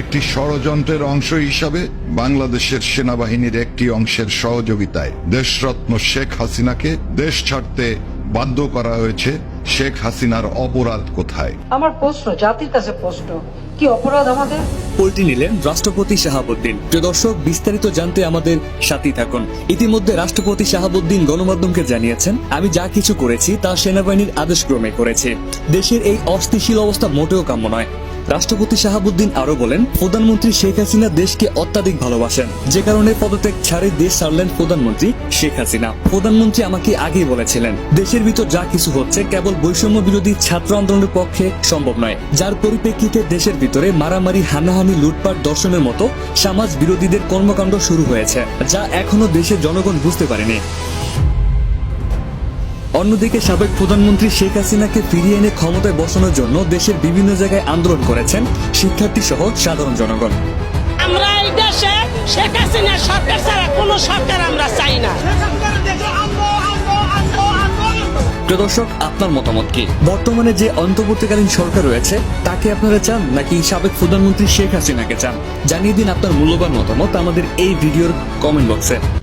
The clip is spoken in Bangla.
একটি ষড়যন্ত্রের অংশ হিসাবে বাংলাদেশের সেনাবাহিনীর একটি অংশের সহযোগিতায় দেশরত্ন শেখ হাসিনাকে দেশ ছাড়তে বাধ্য করা হয়েছে। শেখ হাসিনার অপরাধ কোথায়? আমার প্রশ্ন, জাতির কাছে প্রশ্ন, কি অপরাধ আমাদের? পোলটি নিলেন রাষ্ট্রপতি শাহাবুদ্দিন। প্রিয় দর্শক, বিস্তারিত জানতে আমাদের সাথেই থাকুন। ইতিমধ্যে রাষ্ট্রপতি শাহাবুদ্দিন গণমাধ্যমকে জানিয়েছেন, আমি যা কিছু করেছি তা সেনাবাহিনীর আদেশক্রমে করেছি। দেশের এই অস্থিতিশীল অবস্থা মোটেও কাম্য নয়। রাষ্ট্রপতি শাহাবুদ্দিন আরো বলেন, প্রধানমন্ত্রী শেখ হাসিনা দেশকে অত্যাধিক ভালোবাসেন, যে কারণে পদত্যাগ ছাড়ে দেশ ছাড়লেন প্রধানমন্ত্রী শেখ হাসিনা। প্রধানমন্ত্রী আমাকে আগেই বলেছিলেন, দেশের ভিতর যা কিছু হচ্ছে কেবল বৈষম্য বিরোধী ছাত্র আন্দোলনের পক্ষে সম্ভব নয়, যার পরিপ্রেক্ষিতে দেশের ভিতরে মারামারি, হানাহানি, লুটপাট, দর্শনের মতো সমাজ বিরোধীদের কর্মকাণ্ড শুরু হয়েছে, যা এখনো দেশের জনগণ বুঝতে পারেনি। অন্যদিকে সাবেক প্রধানমন্ত্রী শেখ হাসিনাকে ফিরিয়ে এনে ক্ষমতায় বসানোর জন্য দেশের বিভিন্ন জায়গায় আন্দোলন করেছেন শিক্ষার্থী সহ সাধারণ জনগণ। আমরা এই দেশে শেখ হাসিনার সরকার ছাড়া কোনো সরকার আমরা চাই না। প্রিয় দর্শক, আপনার মতামত কি? বর্তমানে যে অন্তর্বর্তীকালীন সরকার রয়েছে তাকে আপনারা চান নাকি সাবেক প্রধানমন্ত্রী শেখ হাসিনাকে চান? জানিয়ে দিন আপনার মূল্যবান মতামত আমাদের এই ভিডিওর কমেন্ট বক্সে।